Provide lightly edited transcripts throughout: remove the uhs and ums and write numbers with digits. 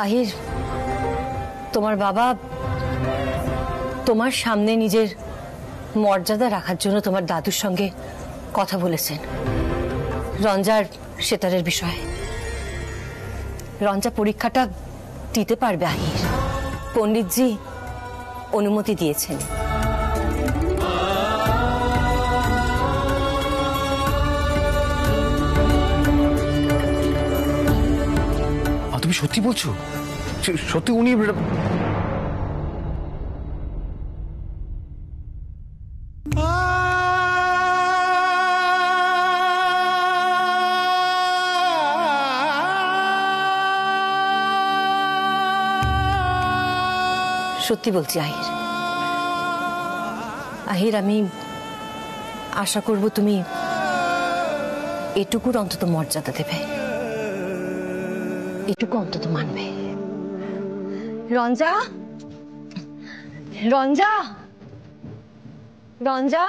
আহির, তোমার বাবা তোমার সামনে নিজের মর্যাদা রাখার জন্য তোমার দাদুর সঙ্গে কথা বলেছেন রঞ্জার সেতারের বিষয়ে। রঞ্জা পরীক্ষাটা দিতে পারবে আহির, পণ্ডিতজি অনুমতি দিয়েছেন। তুমি সত্যি বলছো? সত্যি উনি সত্যি বলছি আহির। আহির, আমি আশা করব তুমি এটুকুর অন্তত মর্যাদা দেবে, এটুকু অন্তত মানবে। রঞ্জা, রঞ্জা, রঞ্জা,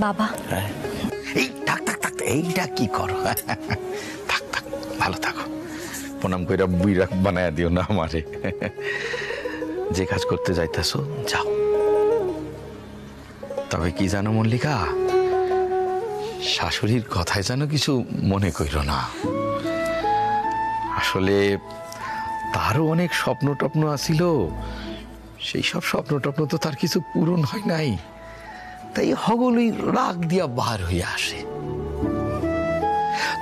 বাবা। এই থাক থাক থাক, এইটা কি করো? থাক থাক, ভালো থাকো। প্রণাম কইরা বুইরা বানায় দিও না আমারে। যে কাজ করতে যাইতেছো যাও। তবে কি জানো মল্লিকা, শাশুড়ির কথায় যেন কিছু মনে কইরো না। আসলে তারও অনেক স্বপ্ন টপ্ন আছিল, সেই সব স্বপ্ন টপ্ন তো তার কিছু পূরণ হয় নাই, তাই হগলই রাগ দিয়া বার হইয়া আসে।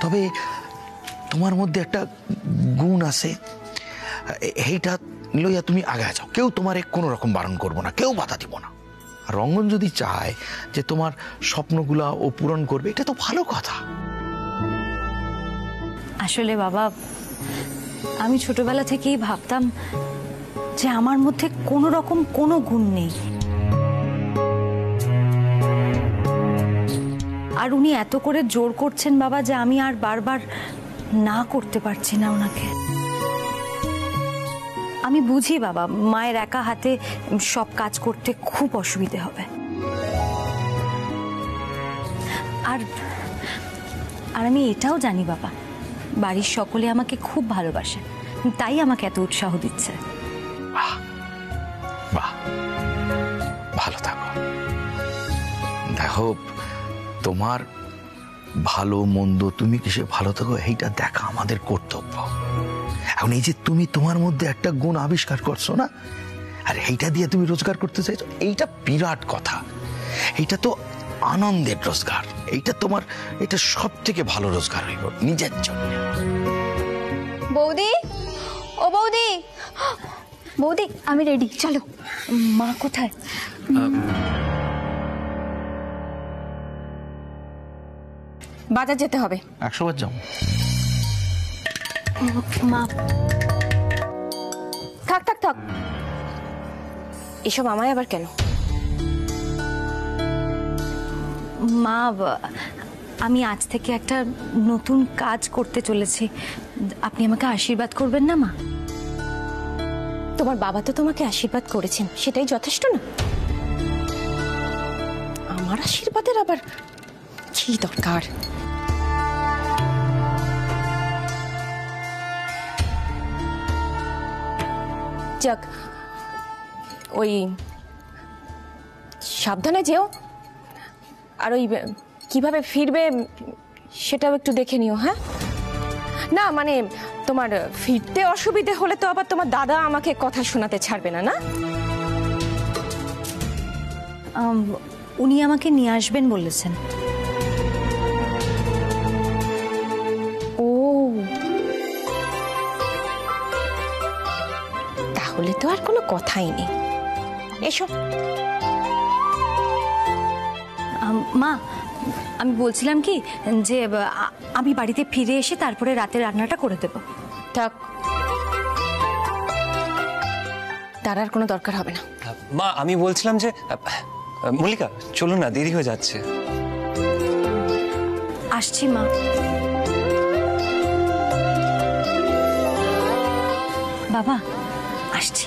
তবে তোমার মধ্যে একটা গুণ আছে, এইটা লইয়া তুমি আগায় যাও। কেউ তোমারে কোনো রকম বারণ করবো না, কেউ বাধা দিব না। আর রঙ্গন যদি চায় যে তোমার স্বপ্নগুলা ও পূরণ করবে, এটা তো ভালো কথা। আসলে বাবা, আমি ছোটবেলা থেকেই ভাবতাম যে আমার মধ্যে কোনো রকম কোনো গুণ নেই, আর উনি এত করে জোর করছেন বাবা যে আমি আর বারবার না করতে পারছি না ওনাকে। আমি বুঝি বাবা, মায়ের একা হাতে সব কাজ করতে খুব অসুবিধে হবে, আর আমি এটাও জানি বাবা, বাড়ির সকলে আমাকে খুব ভালোবাসে, তাই আমাকে এত উৎসাহ দিচ্ছে। বাহ বাহ, ভালো থাকো। দেখো, তোমার ভালো মন্দ, তুমি কিসে ভালো থাকো, এইটা দেখা আমাদের কর্তব্য। এখন এই যে তুমি তোমার মধ্যে একটা গুণ আবিষ্কার করছো না, আর এইটা দিয়ে তুমি রোজগার করতে চাইছো, এইটা বিরাট কথা। এইটা তো আনন্দের রোজগার, এইটা তোমার, এটা সব থেকে ভালো রোজগার হইব নিজের জন্য। বৌদি, ও বৌদি, বৌদি আমি রেডি, চলো। মা কোথায়? বাজার যেতে হবে। 100 বার যাও। মা থাক থাক থাক, এসব আমায় আবার কেন? মা, আমি আজ থেকে একটা নতুন কাজ করতে চলেছি, আপনি আমাকে আশীর্বাদ করবেন না মা? তোমার বাবা তো তোমাকে আশীর্বাদ করেছেন, সেটাই যথেষ্ট না? আমার আশীর্বাদের আবার কি দরকার? যাক, ওই সাবধানে যেও, আর ওই কিভাবে ফিরবে সেটাও একটু দেখে নিও। হ্যাঁ, না মানে তোমার ফিরতে অসুবিধে হলে তো আবার তোমার দাদা আমাকে কথা শোনাতে ছাড়বে না। না, উনি আমাকে নিয়ে আসবেন বলেছেন। ও, তাহলে তো আর কোনো কথাই নেই। এসো। মা, আমি বলছিলাম কি যে আমি বাড়িতে ফিরে এসে তারপরে রাতে রান্নাটা করে দেব। থাক, তার আর কোনো দরকার হবে না। মা আমি বলছিলাম যে মল্লিকা চলুন না, দেরি হয়ে যাচ্ছে। আসছি মা। বাবা আসছি।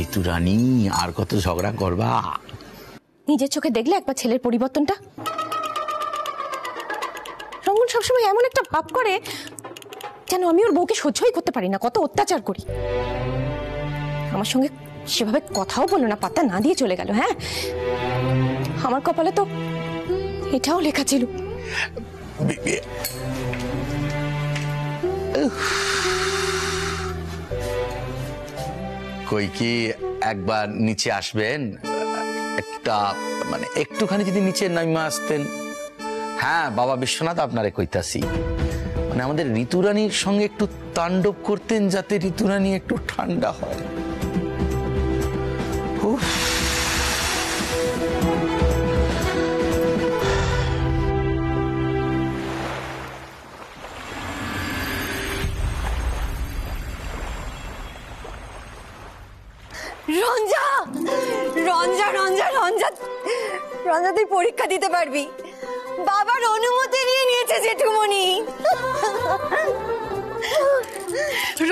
ঋতু রানী আর কত ঝগড়া করবা? নিজের চোখে দেখলে একবার ছেলের পরিবর্তনটা। রঙ্গন সবসময় এমন একটা ভাব করে যেন আমি ওর বউকে সহ্যই করতে পারি না, কত অত্যাচার করি। আমার সঙ্গে সেভাবে কথাও বললো না, পাত্তা না দিয়ে চলে গেল। হ্যাঁ, আমার কপালে তো এটাও লেখা ছিল। কই কি একবার নিচে আসবেন? একটা মানে একটুখানি যদি নিচে নামে আসতেন। হ্যাঁ বাবা বিশ্বনাথ, আপনারে কইতাছি, মানে আমাদের ঋতুরানীর সঙ্গে একটু তাণ্ডব করতেন, যাতে ঋতুরানী একটু ঠান্ডা হয়। উফ। রঞ্জা রঞ্জা রঞ্জা রঞ্জা রঞ্জা, তুই পরীক্ষা দিতে পারবি। বাবার অনুমতি নিয়ে নিয়েছে জেঠুমনি।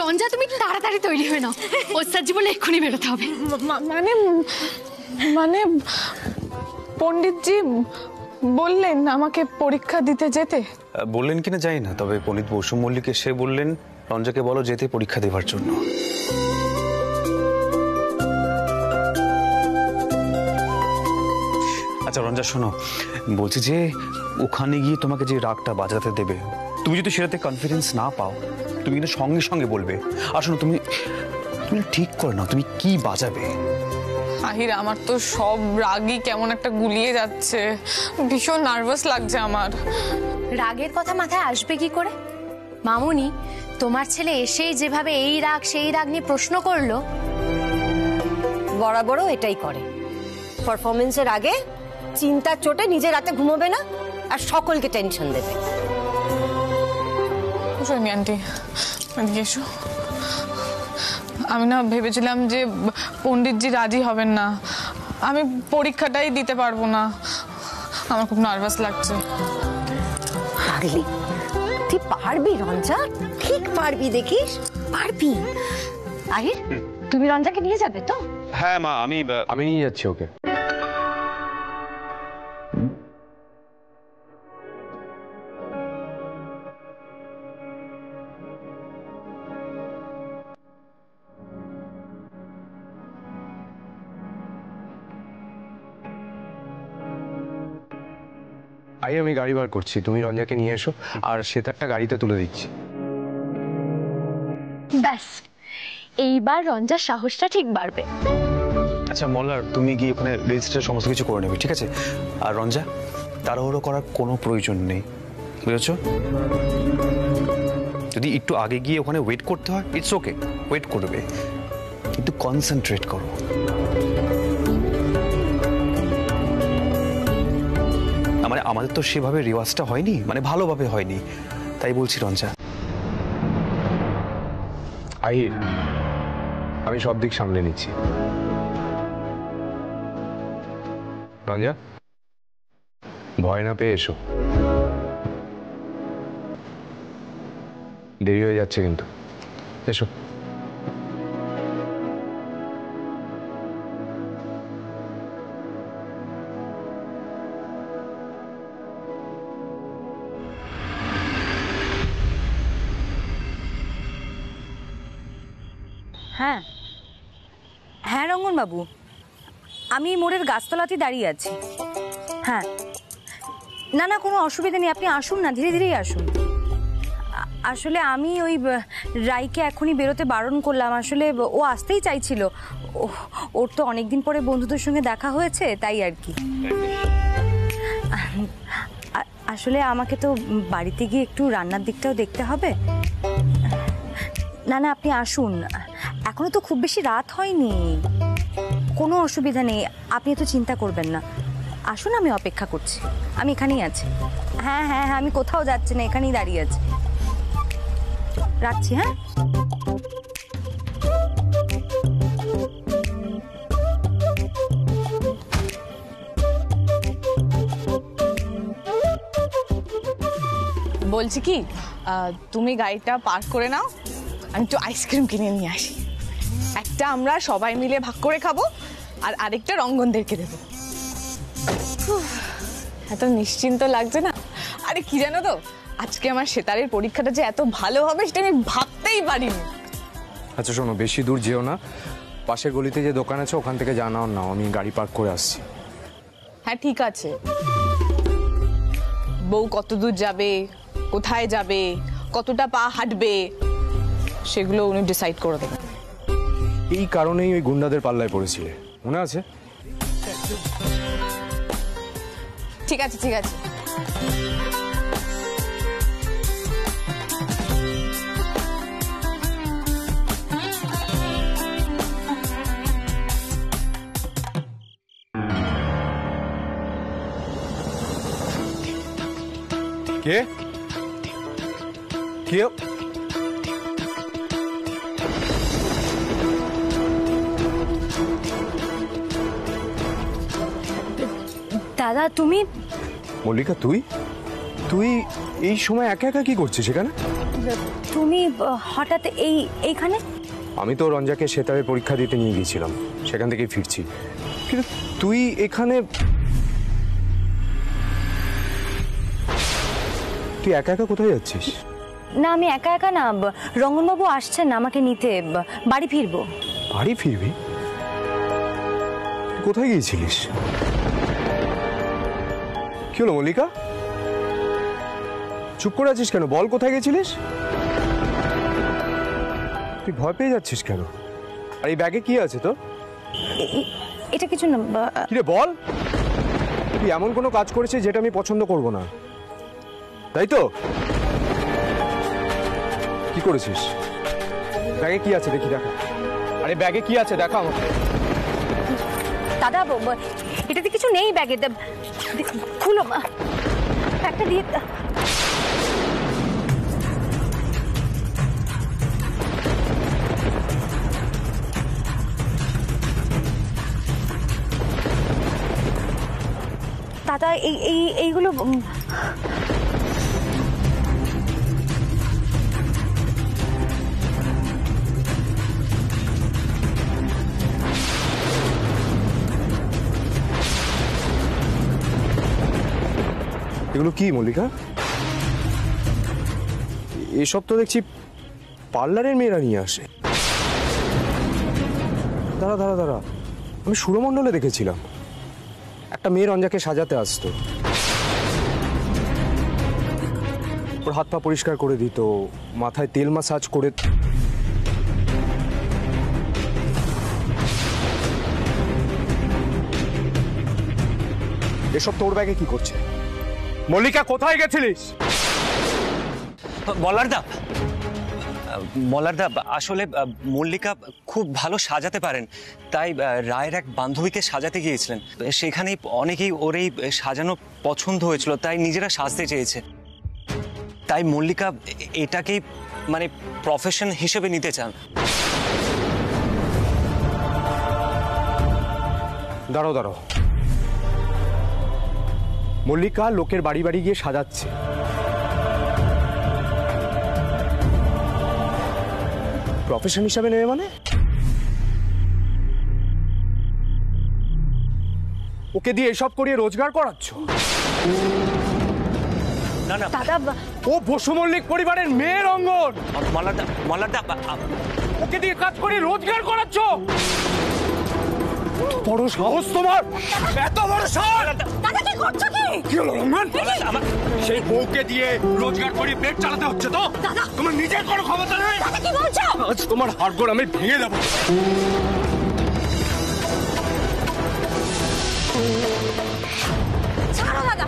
রঞ্জা তুমি তাড়াতাড়ি তৈরি হয়ে নাও, ওস্তাদ জীবনে এক্ষুনি বেরোতে হবে। মানে মানে পণ্ডিতজি বললেন আমাকে পরীক্ষা দিতে যেতে। বললেন কিনা জানি না, তবে পণ্ডিত বসু মল্লিক এসে বললেন রঞ্জাকে বলো যেতে পরীক্ষা দেওয়ার জন্য। আচ্ছা রঞ্জা শোনো, বলছি যে ওখানে গিয়ে তোমাকে যে রাগটা বাজাতে দেবে, তুমি যদি সেটাতে কনফিডেন্স না পাও তুমি কিন্তু সঙ্গে সঙ্গে বলবে। আর শোনো, তুমি ঠিক করে নাও তুমি কি বাজাবে। আহির, আমার তো সব রাগই কেমন একটা গুলিয়ে যাচ্ছে, ভীষণ নার্ভাস লাগছে আমার। রাগের কথা মাথায় আসবে কি করে? মামুনি, তোমার ছেলে এসেই যেভাবে এই রাগ সেই রাগ নিয়ে প্রশ্ন করলো, বরাবরও এটাই করে। পারফরমেন্সের আগে চিন্তার চোটে নিজে রাতে ঘুমোবে না আর সকলকে টেনশন দেবে। আন্টি এদিকে এসো। আমি না ভেবেছিলাম যে পণ্ডিতজি রাজি হবেন না, আমি পরীক্ষাটাই দিতে পারবো না, আমার খুব নার্ভাস লাগছে। পাগলি, তুই পারবি রঞ্জা, ঠিক পারবি, দেখিস পারবি। আহির, তুমি রঞ্জাকে নিয়ে যাবে তো? হ্যাঁ মা, আমি নিয়ে যাচ্ছি ওকে। আমি গাড়ি বার করছি, তুমি রঞ্জাকে নিয়ে এসো, আর সেতারটা গাড়িতে তুলে দিচ্ছি। ব্যাস এইবার রঞ্জার সাহসটা ঠিক বাড়বে। আচ্ছা মল্লার, তুমি গিয়ে ওখানে রেজিস্টার সমস্ত কিছু করে নেবে, ঠিক আছে? আর রঞ্জা, তাড়াহুড়ো করার কোনো প্রয়োজন নেই, বুঝেছো? যদি একটু আগে গিয়ে ওখানে ওয়েট করতে হয়, ইটস ওকে, ওয়েট করবে, কিন্তু কনসেন্ট্রেট করো। মানে আমাদের তো সেভাবে রেওয়াজটা হয়নি, মানে ভালোভাবে হয়নি, তাই বলছি রঞ্জা। আমি সব দিক সামলে নিচ্ছি। রঞ্জা, ভয় না পেয়ে এসো, দেরি হয়ে যাচ্ছে কিন্তু। এসো। হ্যাঁ হ্যাঁ রঙ্গন বাবু, আমি মোড়ের গাছতলাতেই দাঁড়িয়ে আছি। হ্যাঁ, না না কোনো অসুবিধা নেই, আপনি আসুন না, ধীরে ধীরেই আসুন। আসলে আমি ওই রাইকে এখনই বেরোতে বারণ করলাম, আসলে ও আসতেই চাইছিল, ওর তো অনেকদিন পরে বন্ধুদের সঙ্গে দেখা হয়েছে, তাই আর কি। আসলে আমাকে তো বাড়িতে গিয়ে একটু রান্নার দিকটাও দেখতে হবে, না না, আপনি আসুন, এখনো তো খুব বেশি রাত হয়নি, কোনো অসুবিধা নেই, আপনি তো চিন্তা করবেন না। আসুন, আমি অপেক্ষা করছি, আমি এখানেই আছি। হ্যাঁ হ্যাঁ হ্যাঁ, আমি কোথাও যাচ্ছি না, এখানেই দাঁড়িয়ে আছি। রাখছি, হ্যাঁ। বলছি কি, তুমি গাড়িটা পার্ক করে নাও, আমি একটু আইসক্রিম কিনে নিয়ে আসি। একটা আমরা সবাই মিলে ভাগ করে খাবো, আর আরেকটা রঙ্গনদেরকে দেবো। এত নিশ্চিন্ত লাগছে না। আরে কি জানো তো, আজকে আমার সেতারের পরীক্ষাটা যে এত ভালো হবে সেটা আমি ভাবতেই পারিনি। আচ্ছা শোনো, বেশি দূর যেও না, পাশের গলিতে যে দোকান আছে ওখান থেকে জানাও নাও, আমি গাড়ি পার্ক করে আসছি। হ্যাঁ ঠিক আছে। বউ কত দূর যাবে, কোথায় যাবে, কতটা পা হাঁটবে, সেগুলো উনি ডিসাইড করে দেবেন। এই কারণেই ওই গুন্ডাদের পাল্লায় পড়েছিলে, মনে আছে? ঠিক আছে ঠিক আছে। কে কে দাদা, তুমি? মল্লিকা, তুই তুই এই সময় একা একা কি করছিস এখানে? তুমি হঠাৎ এইখানে? আমি তো রঞ্জাকে সেতারের পরীক্ষা দিতে নিয়ে গিয়েছিলাম, সেখান থেকেই ফিরছি। কিন্তু তুই এখানে, তুই একা একা কোথায় যাচ্ছিস? না, আমি একা একা না, রঙ্গনবাবু আসছেন আমাকে নিতে, বাড়ি ফিরবো। বাড়ি ফিরবি? কোথায় গিয়েছিলিস? কি হলো মল্লিকা, চুপ করে আছিস কেন? বল, কোথায় গেছিলিস? তুই ভয় পেয়ে যাচ্ছিস কেন? আর এই ব্যাগে কি আছে তোর? এটা কিছু না। কিরে বল, তুই এমন কোনো কাজ করেছিস যেটা আমি পছন্দ করব না, তাই তো? কি করেছিস? ব্যাগে কি আছে দেখি, দেখা। আরে ব্যাগে কি আছে দেখা আমাকে। দাদা, এটাতে কিছু নেই ব্যাগে, খুলো একটা দিয়ে। দাদা, এইগুলো এগুলো কি মল্লিকা? এসব তো দেখছি পার্লারের মেয়েরা নিয়ে আসে। দাঁড়া দাঁড়া দাঁড়া, আমি সুরমণ্ডলে দেখেছিলাম একটা মেয়ে রঞ্জাকে সাজাতে আসতো, ওর হাত পা পরিষ্কার করে দিত, মাথায় তেল মাসাজ করে। এসব তোর ব্যাগে কি করছে? মল্লিকা, কোথায় গেছিলিস? মল্লারদা, আসলে মল্লিকা খুব ভালো সাজাতে পারেন, তাই রায়ের এক বান্ধবীকে সাজাতে গিয়েছিলেন, সেখানেই অনেকেই ওর এই সাজানো পছন্দ হয়েছিল, তাই নিজেরা সাজতে চেয়েছে। তাই মল্লিকা এটাকেই মানে প্রফেশন হিসেবে নিতে চান। দাঁড়াও দাঁড়াও, মল্লিকা লোকের বাড়ি বাড়ি গিয়ে সাজাচ্ছে, প্রফেশন হিসাবে নেবে মানে? ওকে দিয়ে এসব করিয়ে রোজগার করাচ্ছ? না না দাদা, ও বসু মল্লিক পরিবারের মেয়ে রঙ্গন, মল্লারদা, ওকে দিয়ে কাজ করে রোজগার করাচ্ছ? বড় সাহস তোমার, এত বড় সাহস! দাদা কি করছো কি? কি হলো রঙ্গন? সেই বউকে দিয়ে রোজগার করে পেট চালাতে হচ্ছে তো? তোমার নিজের কোনো ক্ষমতা নেই? দাদা কি বলছো? আজ তোমার হাড়গোড় আমি ভেঙে দেবো। ছাড়ো দাদা,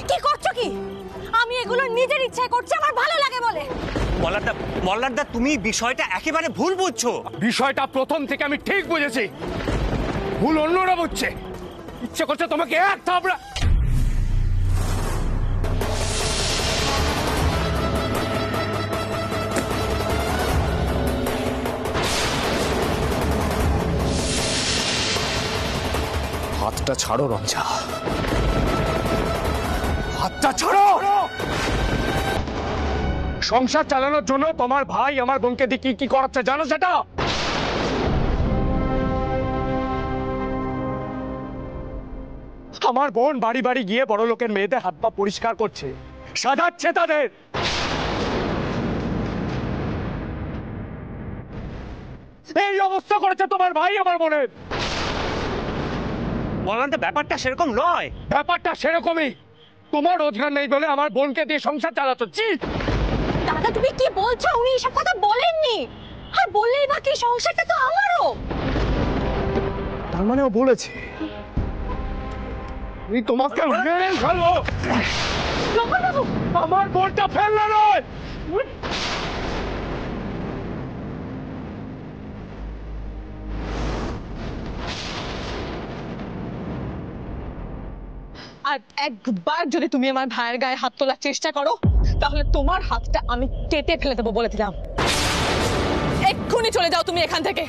কি করছো কি? আমি এগুলো নিজের ইচ্ছায় করছি, আমার ভালো লাগে বলে। মল্লারদা তুমি বিষয়টা একেবারে ভুল বুঝছো। বিষয়টা প্রথম থেকে আমি ঠিক বুঝেছি, ভুল অন্যরা বুঝছে। ইচ্ছে করছে তোমাকে এক থাবড়া। হাতটা ছাড়ো রঞ্জা, হাতটা ছাড়ো। সংসার চালানোর জন্য তোমার ভাই আমার বোনকে দিয়ে কি কি করাচ্ছে জানো সেটা? আমার বোন বাড়ি বাড়ি গিয়ে বড় লোকের মেয়েদের হাত পা পরিষ্কার করছে, সাজাচ্ছে তাদের। এই অবস্থা করেছে তোমার ভাই আমার বোনের। মল্লারদা ব্যাপারটা সেরকম নয়। ব্যাপারটা সেরকমই। তোমার রোজগার নেই বলে আমার বোনকে দিয়ে সংসার চালাচ্ছি। দাদা তুমি কি বলছো? উনি এসব কথা বলেননি, আর বললেই বা কি, সংসারটা তো আমারও। তার মানে ও বলেছে তোমাকে মেরে ফেলবো। আমার বোনটা ফেললে নয়। আর একবার যদি তুমি আমার ভাইয়ের গায়ে হাত তোলার চেষ্টা করো তাহলে তোমার হাতটা আমি কেটে ফেলে দেবো বলে দিলাম। এক্ষুনি চলে যাও তুমি এখান থেকে,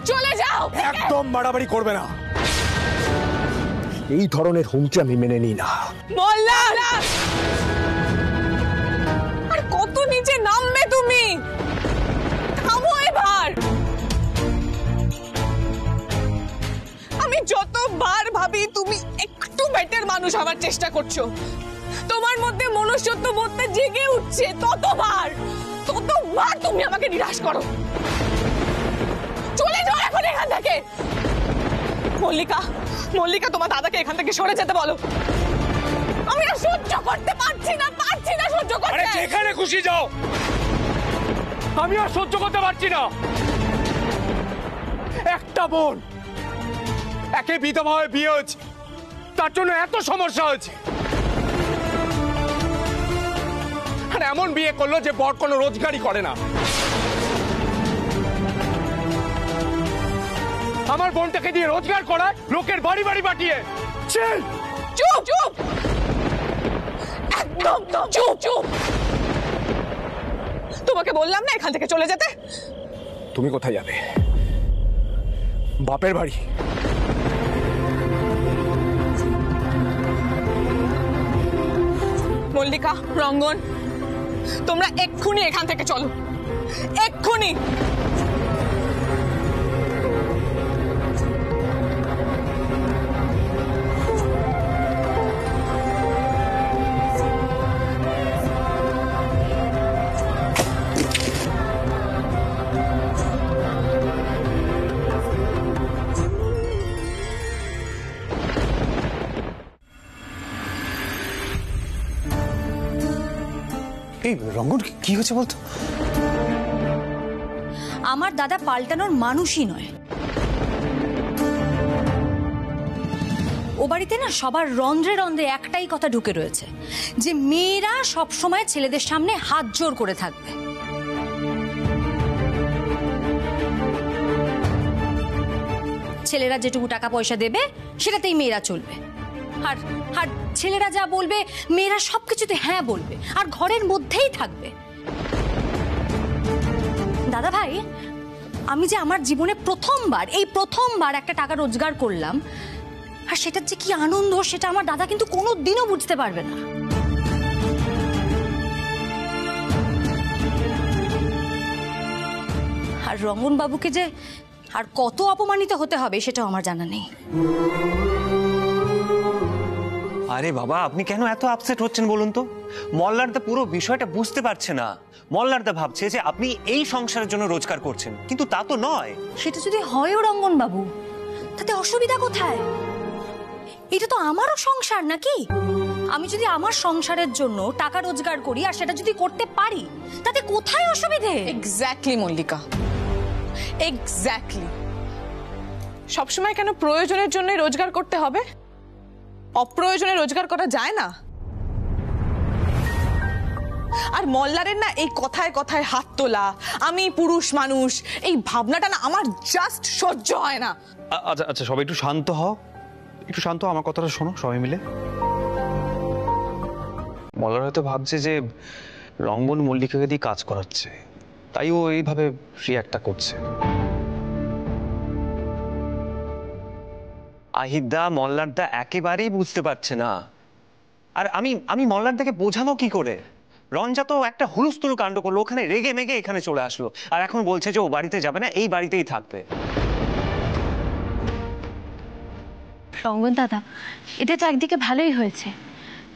চলে যাও। একদম বাড়াবাড়ি করবে না, এই ধরনের হুমকি আমি মেনে নিই না। মল্লার, আর কত নিচে নামবে তুমি? থামো এবার। আমি যতবার ভাবি তুমি একটু বেটার মানুষ হওয়ার চেষ্টা করছো, তোমার মধ্যে মনুষ্যত্ব বোধটা জেগে উঠছে, ততবার তুমি আমাকে নিরাশ করো। চলে যাও এখন এখান থেকে। মল্লিকা তোমার দাদাকে এখান থেকে সরে যেতে বলো। আমি আর সহ্য করতে পারছি না সহ্য করতে। আরে যেখানে খুশি যাও, আমি আর সহ্য করতে পারছি না। একটা বোন, একে বিধবা হয়ে বিয়ে হয়েছে, তার জন্য এত সমস্যা হয়েছে। আর এমন বিয়ে করলো যে বর কোনো রোজগারই করে না। আমার বোনটাকে দিয়ে রোজগার করায়, লোকের বাড়ি বাড়ি পাঠিয়ে। চুপ একদম চুপ। তোমাকে বললাম না এখান থেকে চলে যেতে। তুমি কোথায় যাবে? বাপের বাড়ি? মল্লিকা, রঙ্গন, তোমরা এক্ষুনি এখান থেকে চলো, এক্ষুনি। এই রঙ্গন কি হচ্ছে বলতো? আমার দাদা পাল্টানোর মানুষই নয়। ও বাড়িতে না সবার রন্ধ্রে রন্ধ্রে একটাই কথা ঢুকে রয়েছে, যে মেয়েরা সব সময় ছেলেদের সামনে হাত জোর করে থাকবে। ছেলেরা যেটুকু টাকা পয়সা দেবে সেটাতেই মেয়েরা চলবে, আর আর ছেলেরা যা বলবে মেয়েরা সবকিছুতে হ্যাঁ বলবে, আর ঘরের মধ্যেই থাকবে। দাদা ভাই, আমি যে আমার জীবনে প্রথমবার একটা টাকা রোজগার করলাম, আর সেটার যে কি আনন্দ সেটা আমার দাদা কিন্তু কোনোদিনও বুঝতে পারবে না। আর রঙ্গন বাবুকে যে আর কত অপমানিত হতে হবে সেটাও আমার জানা নেই। আরে বাবা, আপনি কেন এত আপসেট হচ্ছেন বলুন তো? মল্লারদা পুরো বিষয়টা বুঝতে পারছে না। মল্লারদা ভাবছে যে আপনি এই সংসারের জন্য রোজগার করছেন, কিন্তু তা তো নয়। সেটা যদি হয়ও রঙ্গন বাবু, তাতে অসুবিধা কোথায়? এটা তো আমারও সংসার নাকি? আমি যদি আমার সংসারের জন্য টাকা রোজগার করি আর সেটা যদি করতে পারি, তাতে কোথায় অসুবিধে? Exactly Mallika, exactly. সবসময় কেন প্রয়োজনের জন্য রোজগার করতে হবে? অপ্রয়োজনে রোজগার করা যায় না। আর মল্লারের না এই কথায় কথায় হাত তোলা, আমি পুরুষ মানুষ, এই ভাবনাটা না আমার জাস্ট সহ্য হয় না। আচ্ছা আচ্ছা, সবাই একটু শান্ত হও, একটু শান্ত হও, আমার কথাটা শোনো সবাই মিলে। মল্লার হয়তো ভাবছে যে রঙ্গন মল্লিকাকে দিয়ে কাজ করাচ্ছে, তাই ও এইভাবে রিঅ্যাক্টটা করছে। আহিরদা মল্লারদা একেবারেই বুঝতে পারছে না। আর আমি মল্লারদাকে বোঝানো কি করে? রঞ্জা তো একটা হুলস্থুল কাণ্ড করলো, ওখানে রেগে মেগে এখানে চলে আসলো, আর এখন বলছে যে ও বাড়িতে যাবে না, এই বাড়িতেই থাকবে। রঙ্গন দাদা, এটা তো একদিকে ভালোই হয়েছে,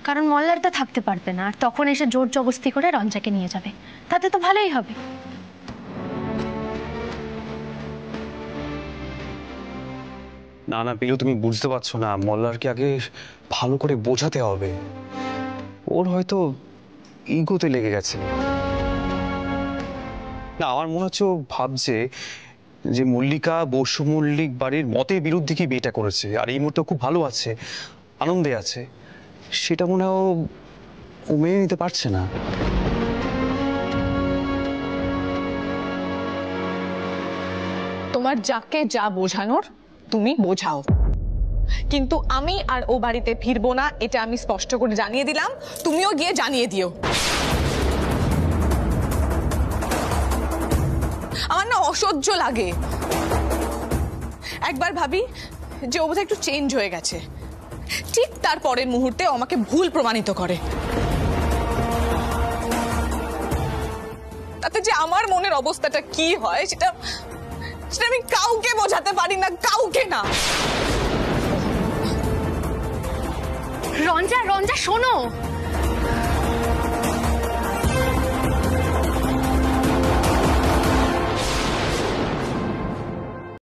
কারণ মল্লারদা থাকতে পারবে না, আর তখন এসে জোর জবস্তি করে রঞ্জাকে নিয়ে যাবে, তাতে তো ভালোই হবে। না না পিলু, তুমি বুঝতে পারছো না, মল্লারকে আগে ভালো করে বোঝাতে হবে। ওর হয়তো ইগোতে লেগে গেছে। না, আমার মনে হচ্ছে ও ভাবছে যে মল্লিকা বসু মল্লিক বাড়ির মতের বিরুদ্ধে কি বিয়েটা করেছে, আর এই মুহূর্তে খুব ভালো আছে, আনন্দে আছে, সেটা মনে হয় ও মেনে নিতে পারছে না। তোমার যাকে যা বোঝানোর তুমি বোঝাও, কিন্তু আমি আর ও বাড়িতে ফিরবো না, এটা আমি স্পষ্ট করে জানিয়ে দিলাম, তুমিও গিয়ে জানিয়ে দিও। আমার না অসহ্য লাগে, একবার ভাবি যে ও বোধহয় একটু চেঞ্জ হয়ে গেছে, ঠিক তার পরের মুহূর্তে ও আমাকে ভুল প্রমাণিত করে। তাতে যে আমার মনের অবস্থাটা কি হয় সেটা আমি কাউকে বোঝাতে পারি না, কাউকে না। রঞ্জা, রঞ্জা শোনো,